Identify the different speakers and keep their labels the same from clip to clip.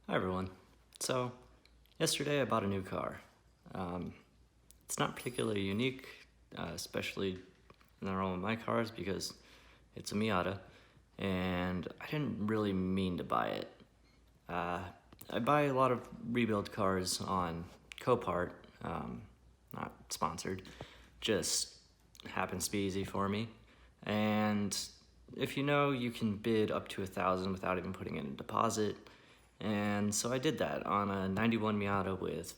Speaker 1: Hi everyone. So, yesterday I bought a new car. It's not particularly unique, especially in the realm of my cars because it's a Miata, and I didn't really mean to buy it. I buy a lot of rebuild cars on Copart, not sponsored, just happens to be easy for me. And if you know, you can bid up to $1,000 without even putting in a deposit. And so I did that on a 91 Miata with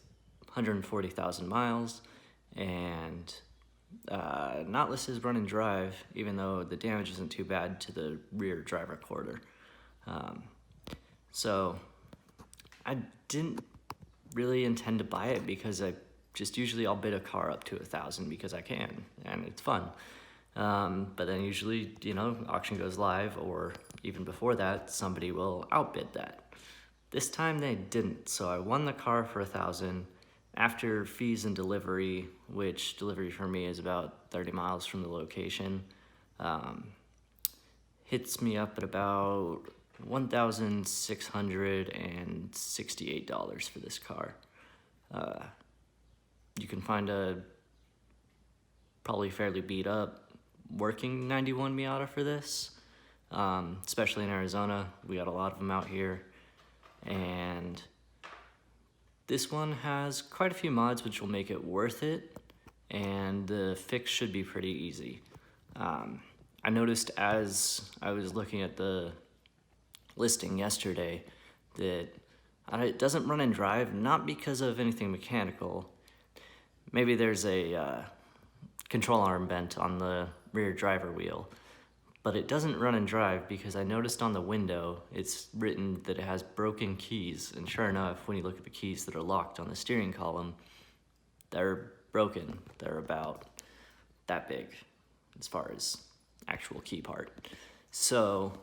Speaker 1: 140,000 miles and not listed as run and drive, even though the damage isn't too bad to the rear driver quarter. So I didn't really intend to buy it because I'll bid a car up to 1,000 because I can, and it's fun. But then usually, auction goes live, or even before that, somebody will outbid that. This time they didn't, so I won the car for 1,000 after fees and delivery, which delivery for me is about 30 miles from the location. Hits me up at about $1,668 for this car. You can find a probably fairly beat up working 91 Miata for this, especially in Arizona. We got a lot of them out here. And this one has quite a few mods which will make it worth it, and the fix should be pretty easy. I noticed as I was looking at the listing yesterday that it doesn't run and drive, not because of anything mechanical. Maybe there's a control arm bent on the rear driver wheel, but it doesn't run and drive because I noticed on the window it's written that it has broken keys, and sure enough, when you look at the keys that are locked on the steering column, they're broken. They're about that big as far as actual key part. So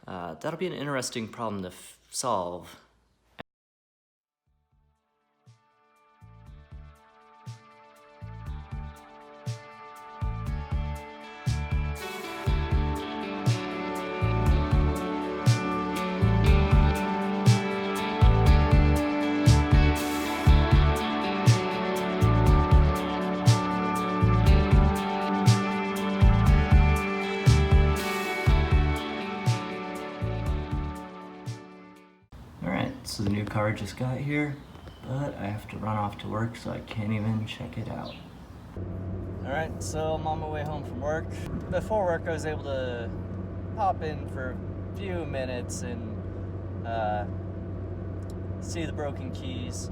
Speaker 1: that'll be an interesting problem to solve. Alright, so the new car just got here, but I have to run off to work, so I can't even check it out. Alright, so I'm on my way home from work. Before work, I was able to pop in for a few minutes and see the broken keys.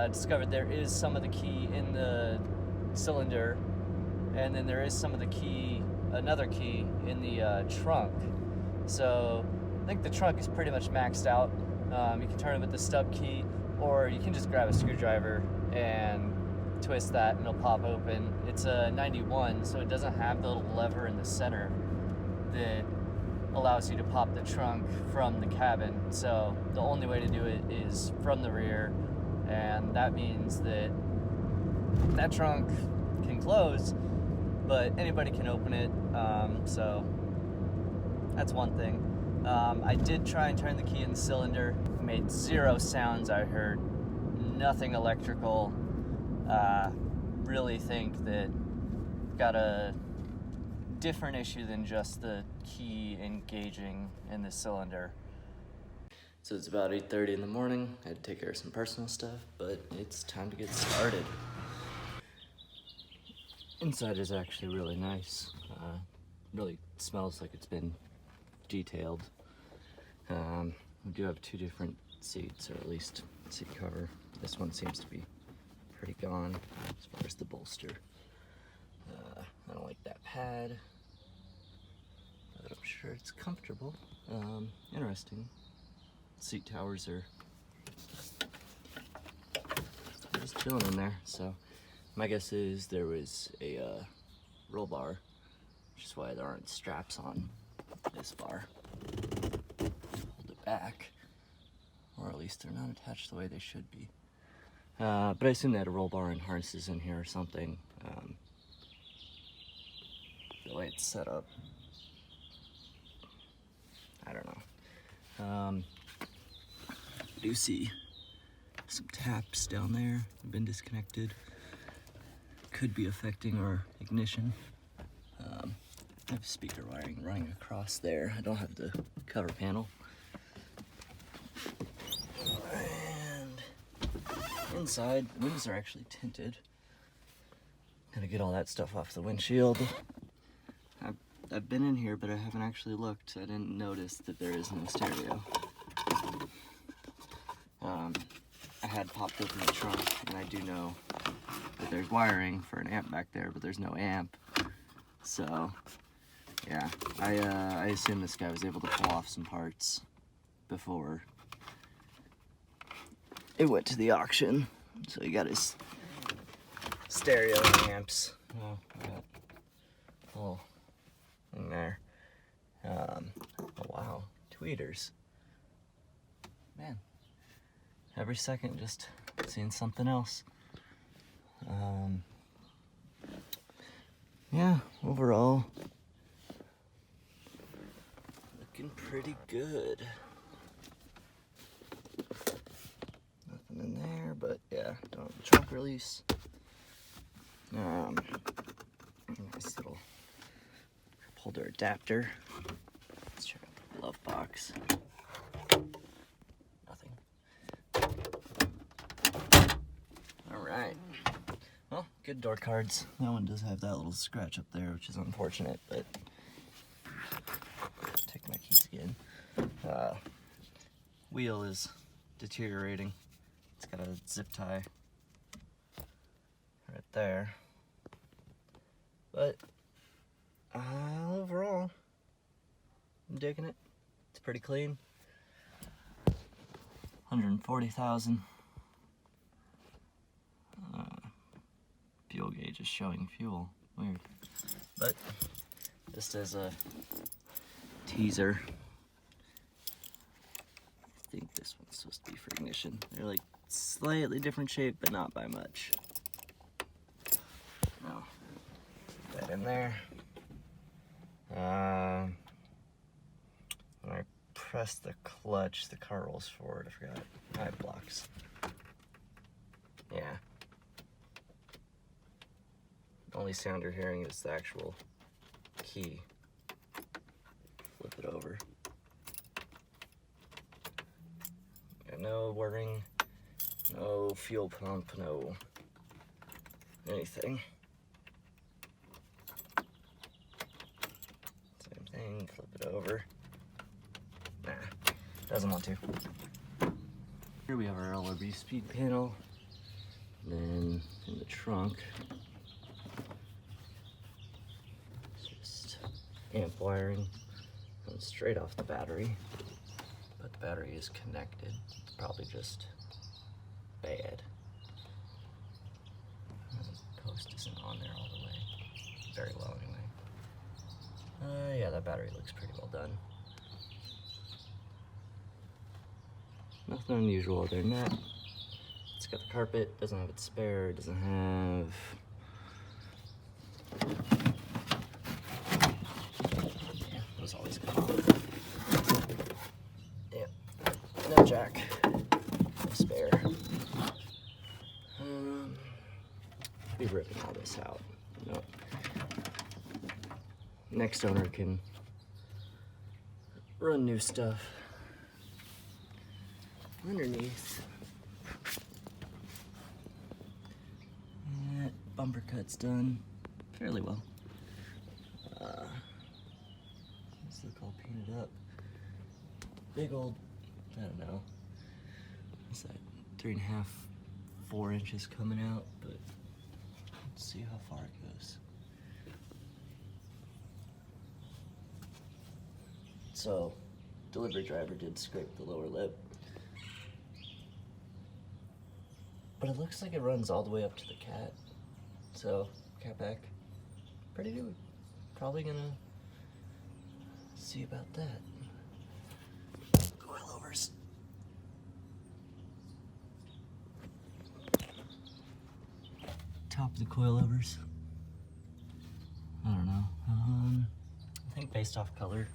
Speaker 1: Discovered there is some of the key in the cylinder, and then there is some of the key, another key in the trunk. So I think the trunk is pretty much maxed out. You can turn it with the stub key, or you can just grab a screwdriver and twist that and it'll pop open. It's a 91, so it doesn't have the little lever in the center that allows you to pop the trunk from the cabin. So the only way to do it is from the rear, and that means that that trunk can close, but anybody can open it. So that's one thing. I did try and turn the key in the cylinder. Made zero sounds. I heard nothing electrical. Really think that got a different issue than just the key engaging in the cylinder. So it's about 8:30 in the morning. I had to take care of some personal stuff, but it's time to get started. Inside is actually really nice. Really smells like it's been detailed. We do have two different seats, or at least seat cover. This one seems to be pretty gone as far as the bolster. I don't like that pad, but I'm sure it's comfortable. Interesting. Seat towers are just chilling in there. So my guess is there was a roll bar, which is why there aren't straps on this bar to hold it back, or at least they're not attached the way they should be. But I assume they had a roll bar and harnesses in here or something. The way it's set up, I don't know. do see some taps down there, have been disconnected. Could be affecting our ignition. I have speaker wiring running across there. I don't have the cover panel. And inside, windows are actually tinted. Gotta get all that stuff off the windshield. I've been in here, but I haven't actually looked. I didn't notice that there is no stereo. I had popped open the trunk, and I do know that there's wiring for an amp back there, but there's no amp. So, yeah, I assume this guy was able to pull off some parts before it went to the auction. So he got his stereo and amps. Oh, oh, in there. Oh wow, tweeters. Man, every second just seeing something else. Yeah, overall, looking pretty good. Nothing in there, but yeah, don't have the trunk release. Nice little cup holder adapter. Let's check out the glove box. Nothing. All right. Well, good door cards. That one does have that little scratch up there, which is unfortunate, but take my keys again. Wheel is deteriorating. It's got a zip tie right there. But overall, I'm digging it. It's pretty clean. 140,000. Fuel gauge is showing fuel. Weird. But just as a teaser, I think this one's supposed to be for ignition. They're like slightly different shape, but not by much. No. That in there. When I press the clutch, the car rolls forward. I forgot. I have blocks. Yeah. The only sound you're hearing is the actual key. Flip it over. Got no whirring, no fuel pump, no anything. Same thing, flip it over. Nah, doesn't want to. Here we have our LRB speed panel. Then in the trunk, just amp wiring going straight off the battery, but the battery is connected. It's probably just bad. The post isn't on there all the way, very well anyway. Yeah, that battery looks pretty well done. Nothing unusual other than that. It's got the carpet, doesn't have its spare, doesn't have those always come off. Yep, no jack, no spare. Be ripping all this out. No. Next owner can run new stuff underneath. That bumper cut's done fairly well. This look all painted up. Big old, I don't know, what's that, 3.5, 4 inches coming out, but let's see how far it goes. So, delivery driver did scrape the lower lip. But it looks like it runs all the way up to the cat. So, cat back, pretty good. Probably gonna see about that. Coilovers. Top of the coilovers. I don't know. I think based off color,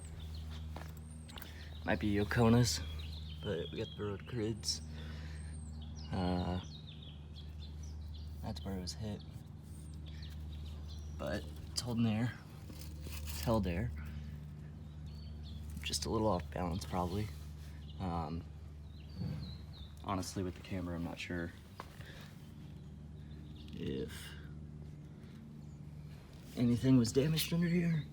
Speaker 1: might be Yokona's. but we got the road grids. That's where it was hit. But it's holding there. It's held there. Just a little off balance probably. Honestly, with the camera, I'm not sure if anything was damaged under here.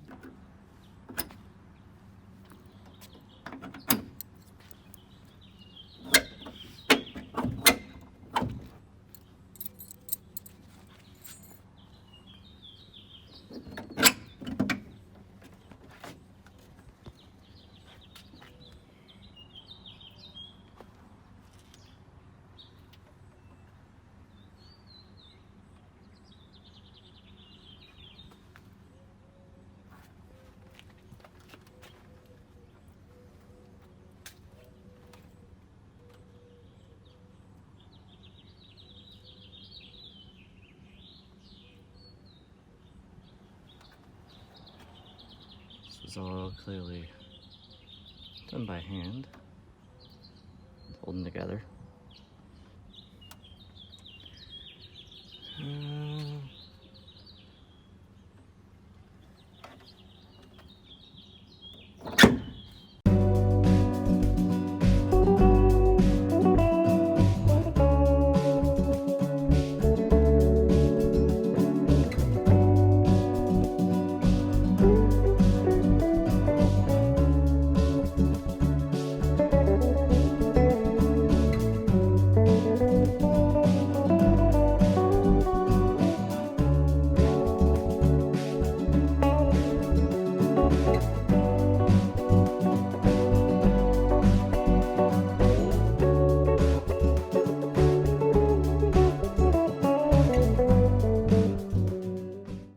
Speaker 1: This was all clearly done by hand, holding together.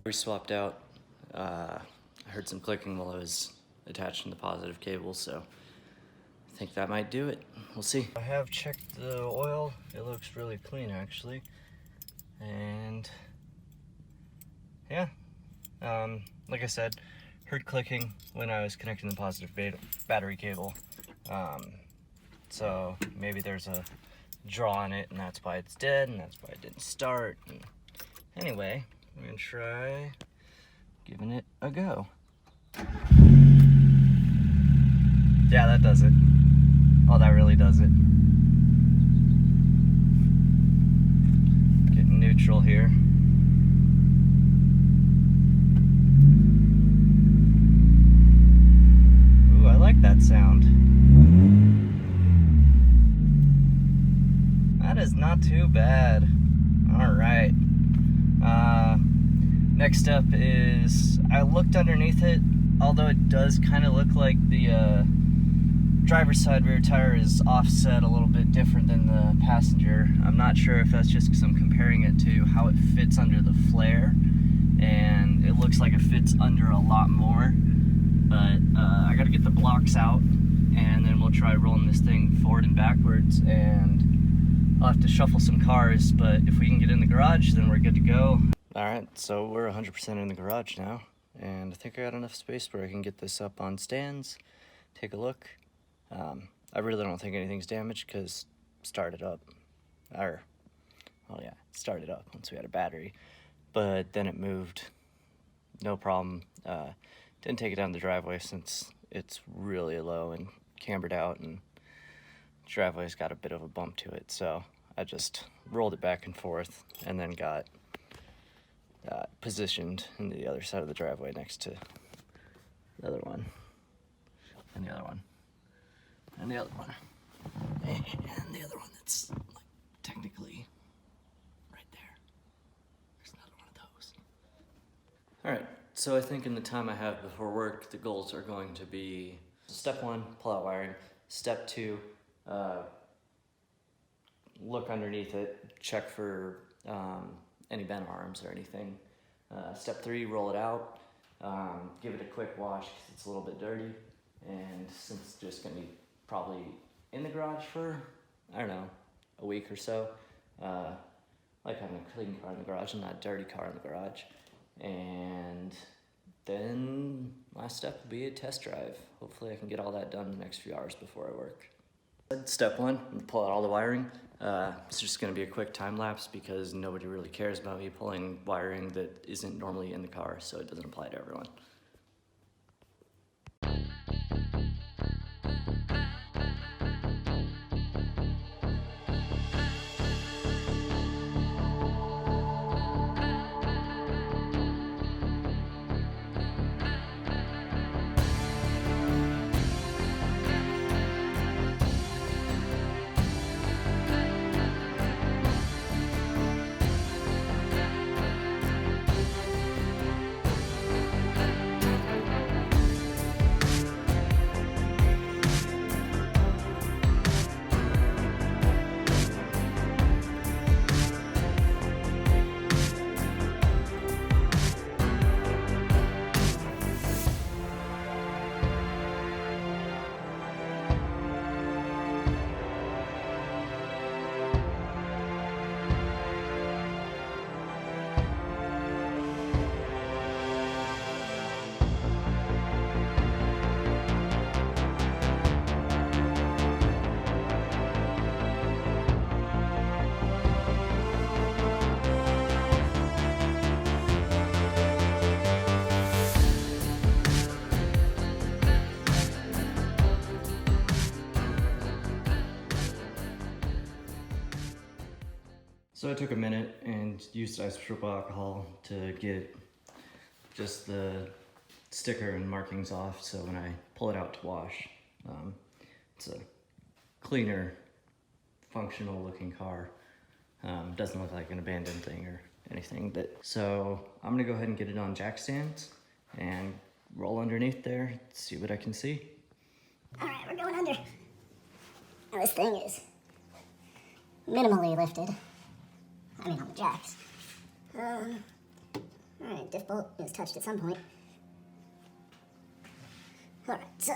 Speaker 1: We swapped out. I heard some clicking while I was attaching the positive cable, so I think that might do it. We'll see. I have checked the oil. It looks really clean, actually. And yeah, like I said, heard clicking when I was connecting the positive battery cable. So maybe there's a draw on it, and that's why it's dead, and that's why it didn't start. And anyway, I'm gonna try giving it a go. Yeah, that does it. Oh, that really does it. Getting neutral here. Ooh, I like that sound. That is not too bad. All right. Next up is, I looked underneath it, although it does kind of look like the driver's side rear tire is offset a little bit different than the passenger. I'm not sure if that's just because I'm comparing it to how it fits under the flare, and it looks like it fits under a lot more, but I gotta get the blocks out, and then we'll try rolling this thing forward and backwards, and I'll have to shuffle some cars, but if we can get in the garage, then we're good to go. All right, so we're 100% in the garage now, and I think I got enough space where I can get this up on stands, take a look. I really don't think anything's damaged because started up, well yeah, started up once we had a battery, but then it moved, no problem. Didn't take it down the driveway since it's really low and cambered out, and the driveway's got a bit of a bump to it, so I just rolled it back and forth and then got positioned in the other side of the driveway next to the other one, and the other one, and the other one, and the other one that's like technically right there. There's another one of those. All right, so I think in the time I have before work, the goals are going to be step 1, pull out wiring. Step 2, look underneath it, check for any bent arms or anything. Step 3, roll it out, give it a quick wash because it's a little bit dirty, and since it's just gonna be probably in the garage for, I don't know, a week or so, like having a clean car in the garage and not a dirty car in the garage. And then last step will be a test drive. Hopefully I can get all that done in the next few hours before I work. Step one, pull out all the wiring. It's just gonna be a quick time lapse because nobody really cares about me pulling wiring that isn't normally in the car, so it doesn't apply to everyone. So I took a minute and used isopropyl alcohol to get just the sticker and markings off, so when I pull it out to wash, it's a cleaner, functional looking car. Doesn't look like an abandoned thing or anything. So I'm gonna go ahead and get it on jack stands and roll underneath there, see what I can see.
Speaker 2: All right, we're going under. Now this thing is minimally lifted. I mean, on the jacks. All right, diff bolt is touched at some point. All right, so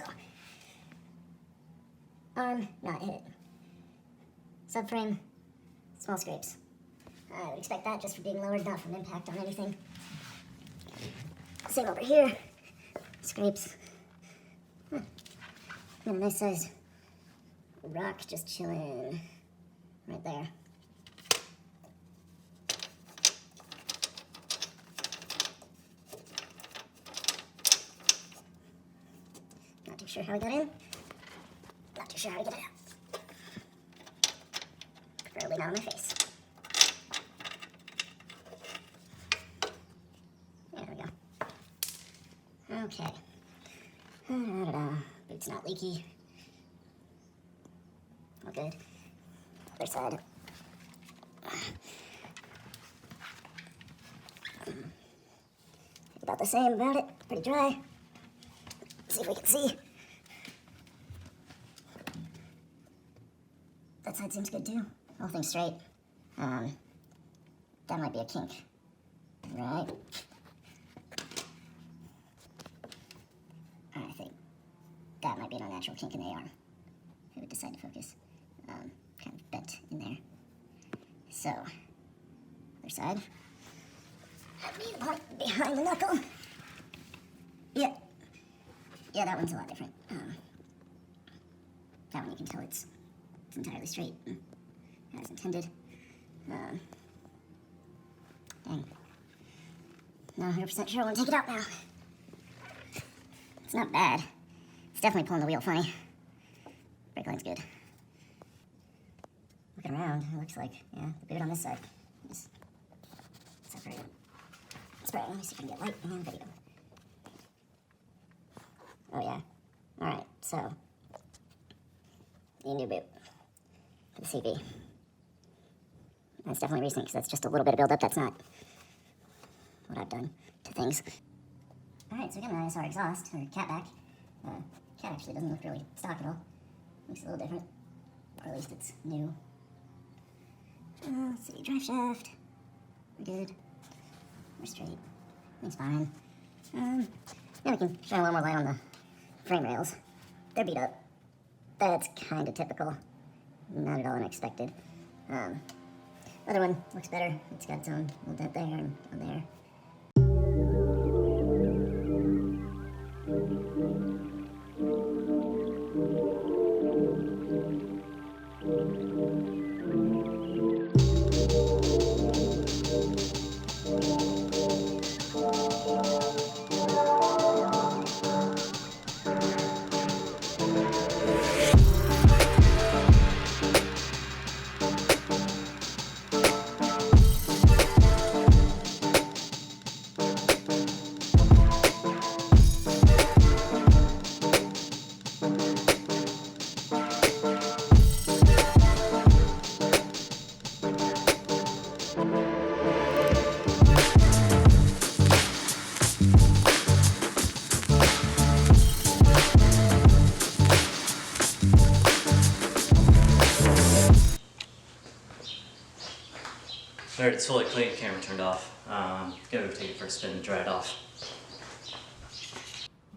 Speaker 2: arm not hit. Subframe, small scrapes. I would expect that just for being lowered, not from impact on anything. Same over here. Scrapes. And a nice size rock just chilling right there. Not too sure how I got in. Not too sure how to get it out. Preferably not on my face. There we go. Okay. Boot's not leaky. All good. Other side. About the same about it. Pretty dry. See if we can see. That side seems good too. Whole thing's straight. That might be a kink. Right. I think that might be an unnatural kink in the arm. If it would decide to focus. Kind of bent in there. So, other side. That'd be the part behind the knuckle. Yeah, that one's a lot different. That one you can tell it's entirely straight, as intended. Dang. Not 100% sure I want to take it out now. It's not bad. It's definitely pulling the wheel funny. Brake line's good. Looking around, it looks like, yeah, the boot on this side is separated. Let me see if I can get light and video. Oh yeah. Alright, so the new boot for the CV. That's definitely recent because that's just a little bit of buildup. That's not what I've done to things. Alright, so again, I saw exhaust, or catback. Cat actually doesn't look really stock at all. Looks a little different. Or at least it's new. Let's see, drive shaft. We're good. We're straight. Thing's fine. Now we can shine a little more light on the frame rails. They're beat up. That's kind of typical. Not at all unexpected. Other one looks better. It's got its own little dent there and on there.
Speaker 1: Alright, it's fully clean, camera turned off. Gotta go take it for a spin and dry it off.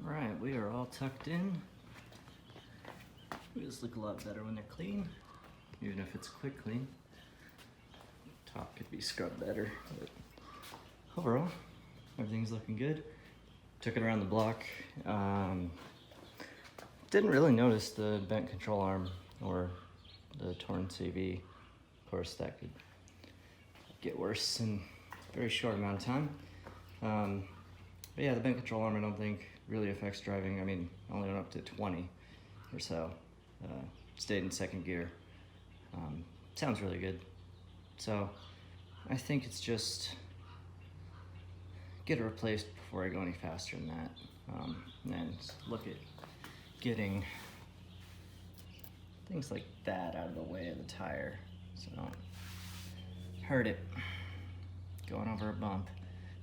Speaker 1: Alright, we are all tucked in. Wheels look a lot better when they're clean, even if it's a quick clean. Top could be scrubbed better, but overall, everything's looking good. Took it around the block. Didn't really notice the bent control arm or the torn CV. Of course, that could get worse in a very short amount of time. But yeah, the bent control arm I don't think really affects driving. I mean, I only went up to 20 or so. Stayed in second gear. Sounds really good. So I think it's just get it replaced before I go any faster than that. And look at getting things like that out of the way of the tire so I don't hurt it going over a bump.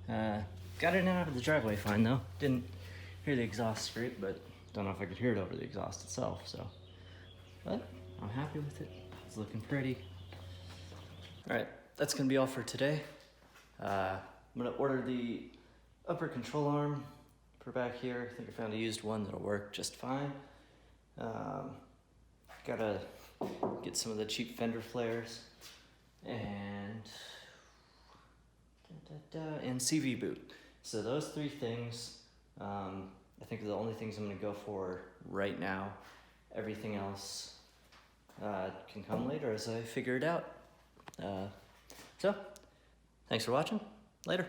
Speaker 1: Got it in and out of the driveway fine though. Didn't hear the exhaust scrape, but don't know if I could hear it over the exhaust itself, so. But I'm happy with it. It's looking pretty. All right, that's gonna be all for today. I'm gonna order the upper control arm for back here. I think I found a used one that'll work just fine. Gotta get some of the cheap fender flares and CV boot. So those three things, I think are the only things I'm gonna go for right now. Everything else can come later as I figure it out. So, thanks for watching. Later.